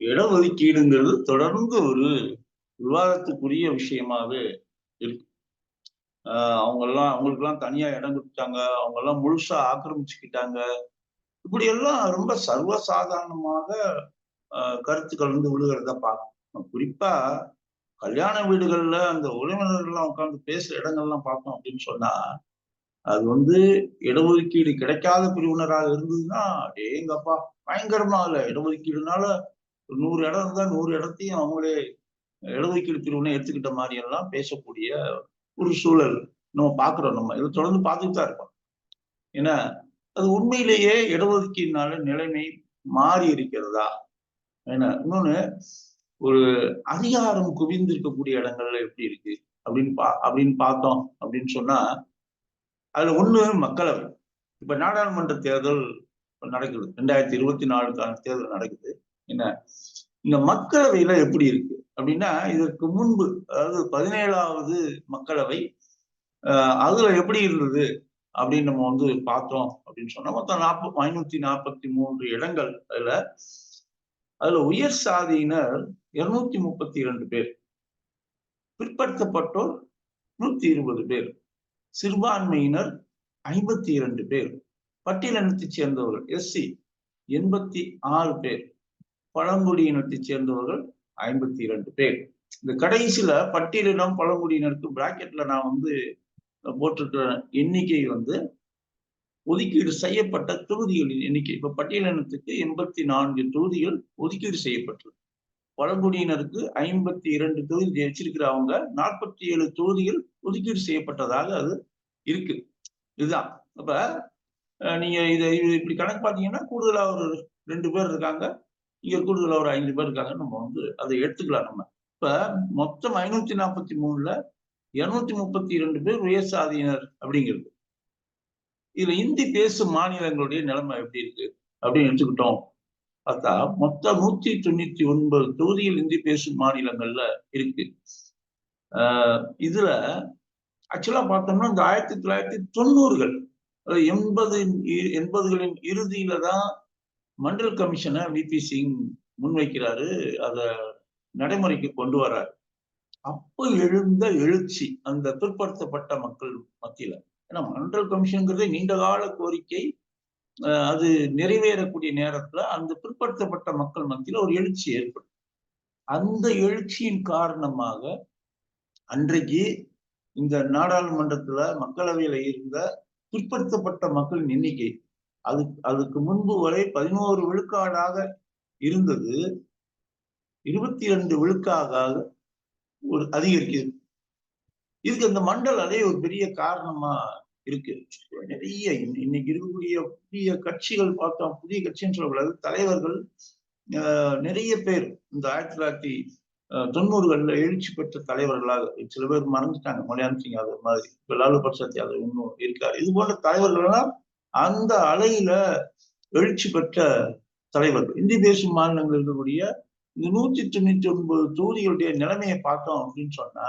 இடஒதுக்கீடுங்கிறது தொடர்ந்து ஒரு விவாதத்துக்குரிய விஷயமாவே இருக்கு. அவங்களுக்கு எல்லாம் தனியா இடம் கொடுத்தாங்க, அவங்க எல்லாம் முழுசா ஆக்கிரமிச்சுக்கிட்டாங்க. இப்படி எல்லாம் ரொம்ப சர்வசாதாரணமாக கருத்துக்கள் வந்து விழுகிறத பார்க்கணும். குறிப்பா கல்யாண வீடுகள்ல அந்த உறவினர்கள் எல்லாம் உட்கார்ந்து பேசுற இடங்கள்லாம் பார்த்தோம் அப்படின்னு சொன்னா, அது வந்து இடஒதுக்கீடு கிடைக்காத பிரிவினராக இருந்ததுன்னா, எங்கப்பா பயங்கரமா இல்ல இடஒதுக்கீடுனால 100 இடம் இருந்தா 100 இடத்தையும் அவங்களே இடஒதுக்கீடு பிரிவினை எடுத்துக்கிட்ட மாதிரி எல்லாம் பேசக்கூடிய ஒரு சூழல் நம்ம பாக்குறோம். நம்ம இதை தொடர்ந்து பார்த்துட்டு தான் இருக்கோம். ஏன்னா அது உண்மையிலேயே இடஒதுக்கீடுனால நிலைமை மாறி இருக்கிறதா? ஏன்னா இன்னொன்னு, ஒரு அதிகாரம் குவிந்திருக்கக்கூடிய இடங்கள்ல எப்படி இருக்கு அப்படின்னு பார்த்தோம் அப்படின்னு சொன்னா, அதுல ஒண்ணு மக்களவை. இப்ப நாடாளுமன்ற தேர்தல் நடக்குது, 2024க்கான தேர்தல் நடக்குது. என்ன இந்த மக்களவையில எப்படி இருக்கு அப்படின்னா, இதற்கு முன்பு அதாவது 17வது மக்களவை அதுல எப்படி இருந்தது அப்படின்னு நம்ம வந்து பார்த்தோம் அப்படின்னு சொன்னா, மொத்தம் 543 இடங்கள். அதுல உயர் சாதியினர் 232 பேர், பிற்படுத்தப்பட்டோர் 120 பேர், சிறுபான்மையினர் 52 பேர், பட்டியலினத்தைச் சேர்ந்தவர்கள் எஸ்சி 86 பேர், பழங்குடியினத்தைச் சேர்ந்தவர்கள் 52 பேர். இந்த கடைசியில பட்டியலினம் பழங்குடியினருக்கு பிராக்கெட்ல நான் வந்து போட்டிருக்கிற எண்ணிக்கை வந்து ஒதுக்கீடு செய்யப்பட்ட தொகுதிகளின் எண்ணிக்கை. இப்ப பட்டியலினத்துக்கு 84 தொகுதிகள் ஒதுக்கீடு செய்யப்பட்டது. பழங்குடியினருக்கு 52 தொகுதி வச்சிருக்கிறவங்க 47 தொகுதிகள் ஒதுக்கீடு செய்யப்பட்டதாக அது இருக்கு. இதுதான். அப்ப நீங்க இதை இப்படி கணக்கு பார்த்தீங்கன்னா கூடுதலா ஒரு 2 பேர் இருக்காங்க, இங்க கூடுதலா ஒரு 5 பேர் இருக்காங்க. நம்ம வந்து அதை எடுத்துக்கலாம். நம்ம இப்ப மொத்தம் 543ல 232 பேர் உயர் சாதியினர் அப்படிங்கிறது. இதுல இந்தி பேசும் மாநிலங்களுடைய நிலைமை எப்படி இருக்கு அப்படின்னு எடுத்துக்கிட்டோம் பார்த்தா, மொத்தம் 199 தொகுதிகள் இந்தி பேசும் மாநிலங்கள்ல இருக்கு. இதுல ஆக்சுவலா பார்த்தோம்னா இந்த 1990கள் 80களின் இறுதியில தான் மண்டல் கமிஷனை விபி சிங் முன்வைக்கிறாரு, அத நடைமுறைக்கு கொண்டு வர்றாரு. அப்ப எழுந்த எழுச்சி அந்த பிற்படுத்தப்பட்ட மக்கள் மத்தியில. ஏன்னா மண்டல் கமிஷன்ங்கிறதே நீண்ட கால கோரிக்கை. அது நிறைவேறக்கூடிய நேரத்துல அந்த பிற்படுத்தப்பட்ட மக்கள் மத்தியில ஒரு எழுச்சி ஏற்படும். அந்த எழுச்சியின் காரணமாக அன்றைக்கு இந்த நாடாளுமன்றத்துல மக்களவையில இருந்த பிற்படுத்தப்பட்ட மக்களின் எண்ணிக்கை அதுக்கு முன்பு வரை 11 விழுக்காடாக இருந்தது, 22 விழுக்காடாக ஒரு அதிகரிக்குது. இதுக்கு இந்த மண்டல் அலை ஒரு பெரிய காரணமா இருக்கு. நிறைய இன்னைக்கு இருக்கக்கூடிய புதிய கட்சிகள் பார்த்தோம், புதிய கட்சின்னு சொல்லக்கூடாது, தலைவர்கள் நிறைய பேர் இந்த 1990களில் எழுச்சி பெற்ற தலைவர்களாக சில பேர் மறந்துட்டாங்க. மலையாளம் சிங் யாதவ் மாதிரி, இப்ப லாலு பிரசாத் யாதவ் இன்னும் இருக்காரு. இது போன்ற தலைவர்கள் எல்லாம் அந்த அலையில எழுச்சி பெற்ற தலைவர்கள். இந்தி பேசும் மாநிலங்கள் இருக்கக்கூடிய இந்த 199 தொகுதிகளுடைய நிலைமையை பார்த்தோம் அப்படின்னு சொன்னா,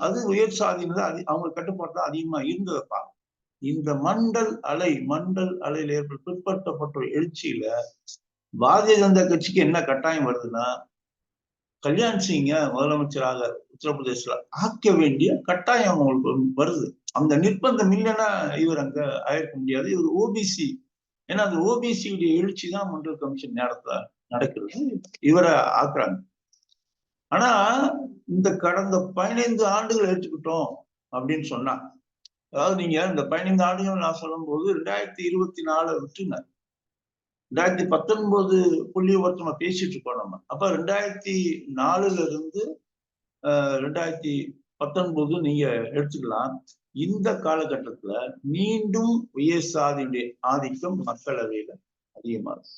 அது உயர் சாதியினர் அவங்க கட்டுப்பாட்டு அதிகமா இருந்ததை பார்க்கும். இந்த மண்டல் அலையில ஏற்பட்ட பிற்படுத்தப்பட்ட எழுச்சியில பாரதிய ஜனதா கட்சிக்கு என்ன கட்டாயம் வருதுன்னா, கல்யாண் சிங்க முதலமைச்சராக உத்தரப்பிரதேசல ஆக்க வேண்டிய கட்டாயம் அவங்களுக்கு வருது. அந்த நிர்பந்தம் இல்லைன்னா இவர் அங்க ஆயிருக்க முடியாது. இவர் ஓபிசி. ஏன்னா அந்த ஓபிசியுடைய எழுச்சி தான் மண்டல் கமிஷன் நேரத்துல நடக்கிறது, இவரை ஆக்குறாங்க. ஆனா இந்த கடந்த 15 ஆண்டுகள் எடுத்துக்கிட்டோம் அப்படின்னு சொன்னா, அதாவது நீங்க இந்த 15 ஆண்டுகள் நான் சொல்லும் போது 2024 விட்டுங்க, 2019 புள்ளி நம்ம பேசிட்டு இருக்கோம் நம்ம. அப்ப 2004ல இருந்து 2019 நீங்க எடுத்துக்கலாம். இந்த காலகட்டத்துல மீண்டும் உயர் சாதியுடைய ஆதிக்கம் மக்களவையில அதிகமாகுது.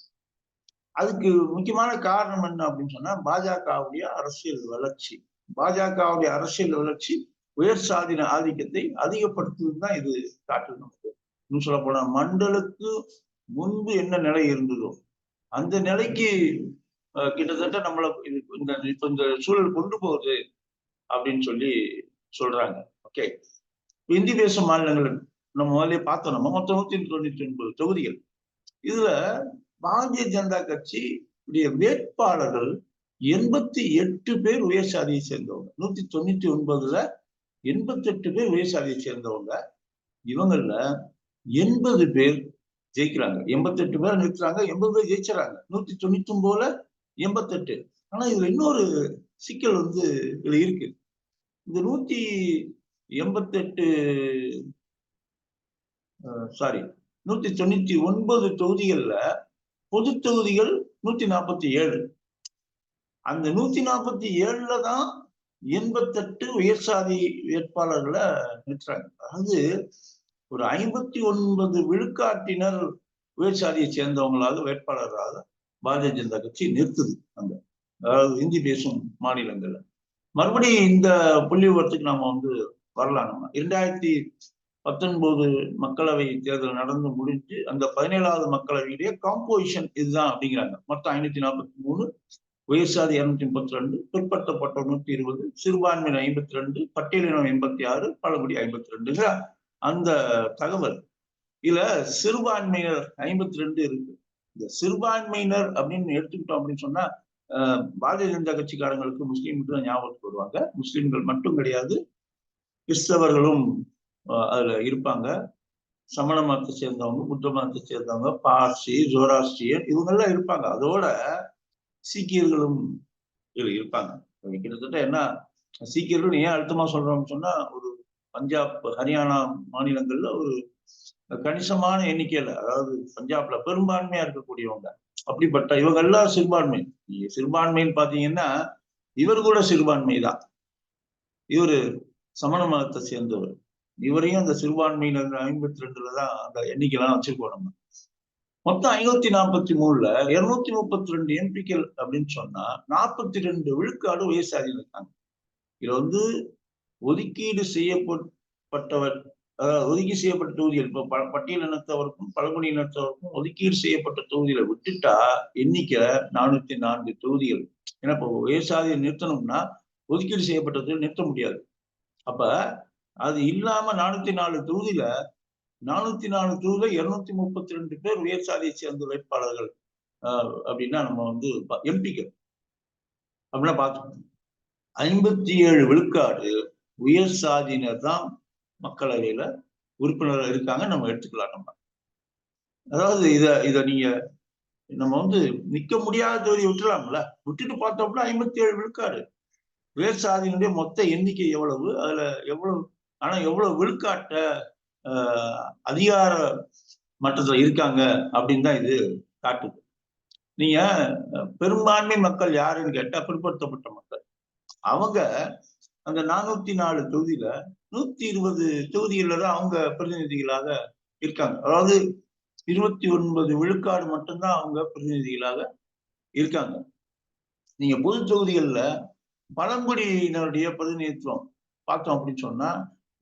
அதுக்கு முக்கியமான காரணம் என்ன அப்படின்னு சொன்னா, பாஜகவுடைய அரசியல் வளர்ச்சி. பாஜகவுடைய அரசியல் வளர்ச்சி உயர் சாதின ஆதிக்கத்தை அதிகப்படுத்துவது தான் இது காட்டுது நமக்கு. இன்னும் சொல்ல போனா மண்டலுக்கு முன்பு என்ன நிலை இருந்ததோ அந்த நிலைக்கு கிட்டத்தட்ட நம்மளை இந்த சூழல் கொண்டு போகுது அப்படின்னு சொல்லி சொல்றாங்க. ஓகே, இந்தி பேசும் மாநிலங்கள் நம்ம முதலே பார்த்தோம். நம்ம மொத்தம் 199 தொகுதிகள். இதுல பாரதிய ஜனதா கட்சி வேட்பாளர்கள் 88 பேர் உயர் சாதியை சேர்ந்தவங்க. 199ல 88 பேர் உயர் சாதியை சேர்ந்தவங்க. இவங்கள்ல 80 பேர் ஜெயிக்கிறாங்க. 88 பேர் நிறுத்துறாங்க, 80 பேர் ஜெயிச்சுறாங்க. 199ல 88. ஆனா இதுல இன்னொரு சிக்கல் இதுல இருக்கு. இந்த 189 தொகுதிகள்ல பொது தொகுதிகள் 147. அந்த 147ல தான் 88 உயர் சாதி வேட்பாளர்களை நிறுத்துறாங்க. அதாவது ஒரு 59 விழுக்காட்டினர் உயர் சாதியை சேர்ந்தவங்களாக வேட்பாளராக பாரதிய ஜனதா கட்சி நிறுத்துது அங்க, அதாவது இந்தி பேசும் மாநிலங்கள்ல. மறுபடியும் இந்த புள்ளி விவரத்துக்கு நாம வரலாம். நம்ம 2019 மக்களவை தேர்தல் நடந்து முடிஞ்சு அந்த 17வது மக்களவையுடைய காம்போசிஷன் இதுதான் அப்படிங்கிறாங்க. மொத்தம் 543, உயர் சாதி 232, பிற்படுத்தப்பட்ட 120, சிறுபான்மையினர் 52, பட்டியலினம் 86, பழங்குடி 52 அந்த தகவல். இதுல சிறுபான்மையினர் 52 இருக்கு. இந்த சிறுபான்மையினர் அப்படின்னு எடுத்துக்கிட்டோம் அப்படின்னு சொன்னா பாரதிய ஜனதா கட்சிக்காரங்களுக்கு முஸ்லீம்கள் தான் ஞாபகத்துக்கு வருவாங்க. முஸ்லீம்கள் மட்டும் கிடையாது, கிறிஸ்தவர்களும் அதுல இருப்பாங்க. சமண மதத்தை சேர்ந்தவங்க, புத்த மதத்தை சேர்ந்தவங்க, பார்சி, ஜோராஸ்ட்ரியன் இவங்கெல்லாம் இருப்பாங்க. அதோட சீக்கியர்களும் இதுல இருப்பாங்க. கிட்டத்தட்ட என்ன சீக்கியர்கள் ஏன் அழுத்தமா சொல்றோம்னு சொன்னா, ஒரு பஞ்சாப், ஹரியானா மாநிலங்கள்ல ஒரு கணிசமான எண்ணிக்கையில, அதாவது பஞ்சாப்ல பெரும்பான்மையா இருக்கக்கூடியவங்க. அப்படிப்பட்ட இவங்க எல்லாம் சிறுபான்மை. சிறுபான்மைன்னு பாத்தீங்கன்னா இவர் கூட சிறுபான்மை தான். இவரு சமண மதத்தை சேர்ந்தவர். இவரையும் அந்த சிறுபான்மையினர் 52ல தான் அந்த எண்ணிக்கைலாம் வச்சிருக்கோம் நம்ம. மொத்தம் 543ல 232 எம்பிக்கள் அப்படின்னு சொன்னா 42 விழுக்காடு உயர் சாதியில் இருக்காங்க. இது ஒதுக்கீடு செய்யப்பட்டவர், ஒதுக்கீடு செய்யப்பட்ட தொகுதிகள், இப்போ பட்டியலினத்தவருக்கும் பழங்குடியினத்தவருக்கும் ஒதுக்கீடு செய்யப்பட்ட தொகுதியில விட்டுட்டா எண்ணிக்கை 404 தொகுதிகள். ஏன்னா இப்போ உயர் சாதியை நிறுத்தணும்னா ஒதுக்கீடு செய்யப்பட்ட தொகுதி நிறுத்த முடியாது. அப்ப அது இல்லாம 404 தொகுதியில 232 பேர் உயர் சாதியை சேர்ந்த வேட்பாளர்கள் அப்படின்னா நம்ம எம்பிக்கள் அப்படின்னா பார்த்துக்கணும். 57 விழுக்காடு உயர் சாதியினர் தான் மக்களவையில உறுப்பினர்கள் இருக்காங்க. நம்ம எடுத்துக்கலாம். நம்ம அதாவது இத நீங்க நம்ம நிக்க முடியாத தொகுதியை விட்டுலாம்ல, விட்டுட்டு பார்த்தோம்னா 57 விழுக்காடு உயர் சாதியினுடைய மொத்த எண்ணிக்கை எவ்வளவு, அதுல எவ்வளவு விழுக்காட்ட அதிகார மட்டத்துல இருக்காங்க அப்படின்னு தான் இது காட்டுது. நீங்க பெரும்பான்மை மக்கள் யாருன்னு கேட்டா பிற்படுத்தப்பட்ட மக்கள். அவங்க அந்த 404 தொகுதியில 120 தொகுதிகள்ல தான் அவங்க பிரதிநிதிகளாக இருக்காங்க. அதாவது 29 விழுக்காடு மட்டும்தான் அவங்க பிரதிநிதிகளாக இருக்காங்க. நீங்க பொது தொகுதிகள்ல பழங்குடியினருடைய பிரதிநிதித்துவம் பார்த்தோம் அப்படின்னு சொன்னா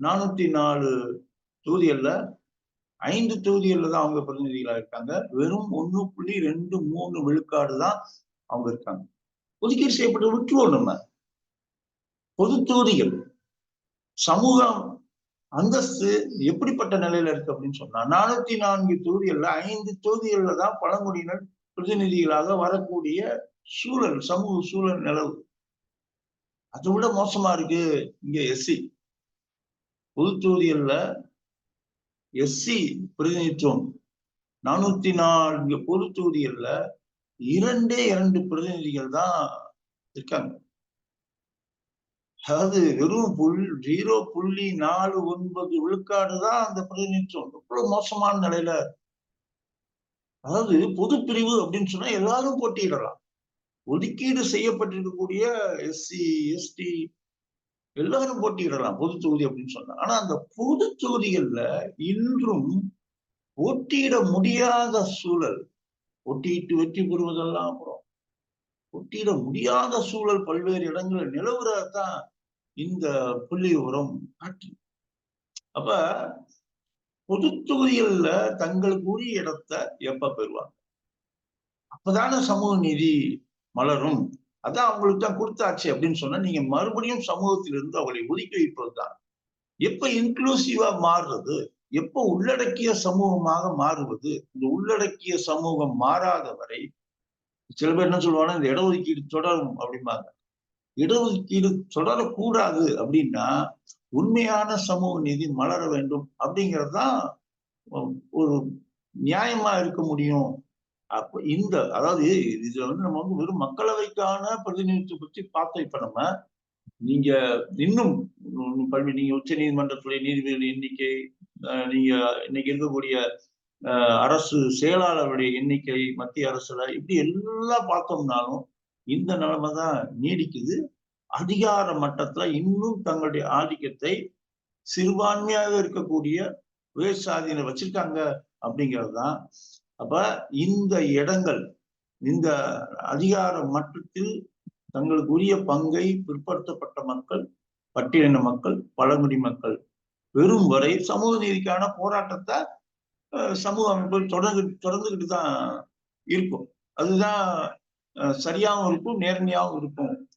404 தொகுதிகள்ல 5 தொகுதிகள்ல தான் அவங்க பிரதிநிதிகளாக இருக்காங்க. வெறும் 1.23 விழுக்காடு தான் அவங்க இருக்காங்க. ஒதுக்கீடு செய்யப்பட்டு விட்டுருவோம். நம்ம பொது தொகுதிகள் சமூகம் அந்தஸ்து எப்படிப்பட்ட நிலையில இருக்கு அப்படின்னு சொன்னா 404 தொகுதிகள்ல 5 தொகுதிகள்ல தான் பழங்குடியினர் பிரதிநிதிகளாக வரக்கூடிய சூழல், சமூக சூழல் நிலவு. அதை விட மோசமா இருக்கு இங்க எஸ்சி. பொது தொகுதிகள்ல எஸ்சி பிரதிநிதித்துவம் 404 பொது தொகுதிகள்ல 2 பிரதிநிதிகள் தான் இருக்காங்க. அதாவது வெறும் 0.49 விழுக்காடு தான் அந்த பிரதிநிதித்துவம். எவ்வளவு மோசமான நிலையில. அதாவது பொது பிரிவு அப்படின்னு சொன்னா எல்லாரும் போட்டியிடலாம். ஒதுக்கீடு செய்யப்பட்டிருக்கக்கூடிய எஸ்சி, எஸ்டி எல்லாரும் போட்டியிடலாம் பொது தொகுதி அப்படின்னு சொன்னா. ஆனா அந்த பொது தொகுதிகள்ல இன்றும் போட்டியிட முடியாத சூழல், போட்டியிட்டு வெற்றி பெறுவதெல்லாம் அப்புறம் போட்டியிட முடியாத சூழல் பல்வேறு இடங்களில் நிலவுறதான் இந்த புள்ளி விவரம் காட்டு. அப்ப பொது தொகுதிகள்ல தங்களுக்கு உரிய இடத்தை எப்ப பெறுவாங்க? அப்பதான சமூக நீதி மலரும். அதான் அவங்களுக்கு தான் கொடுத்தாச்சு அப்படின்னு சொன்னா நீங்க மறுபடியும் சமூகத்திலிருந்து அவளை ஒதுக்கி வைப்பதுதான். எப்ப இன்க்ளூசிவா மாறுறது? எப்போ உள்ளடக்கிய சமூகமாக மாறுவது? இந்த உள்ளடக்கிய சமூகம் மாறாத வரை சில பேர் என்ன சொல்லுவாங்கன்னா, இந்த இடஒதுக்கீடு தொடரும் அப்படிம்பாங்க. இடஒதுக்கீடு தொடரக்கூடாது அப்படின்னா, உண்மையான சமூக நீதி மலர வேண்டும் அப்படிங்கிறது தான் ஒரு நியாயமா இருக்க முடியும். அப்ப அதாவது இதுல நம்ம வெறும் மக்களவைக்கான பிரதிநிதித்துவம் பத்தி பார்த்தோம் இப்ப நம்ம. நீங்க இன்னும் நீங்க உச்ச நீதிமன்றத்துடைய நீதிபதிகள் எண்ணிக்கை, நீங்க இன்னைக்கு இருக்கக்கூடிய அரசு செயலாளருடைய எண்ணிக்கை, மத்திய அரசுல இப்படி எல்லாம் பார்த்தோம்னாலும், இந்த நிலைமை தான் நீடிக்குது. அதிகார மட்டத்துல இன்னும் தங்களுடைய ஆதிக்கத்தை சிறுபான்மையாக இருக்கக்கூடிய உயர் சாதியினர் வச்சிருக்காங்க அப்படிங்கிறது தான். அப்ப இந்த இடங்கள், இந்த அதிகார மட்டத்தில் தங்களுக்கு உரிய பங்கை பிற்படுத்தப்பட்ட மக்கள், பட்டியலின மக்கள், பழங்குடி மக்கள் பெறும் வரை சமூக நீதிக்கான போராட்டத்தை சமூக அமைப்புகள் தொடர்ந்துகிட்டு தான் இருக்கும். அதுதான் சரியாகவும் இருக்கும், நேர்மையாகவும் இருக்கும்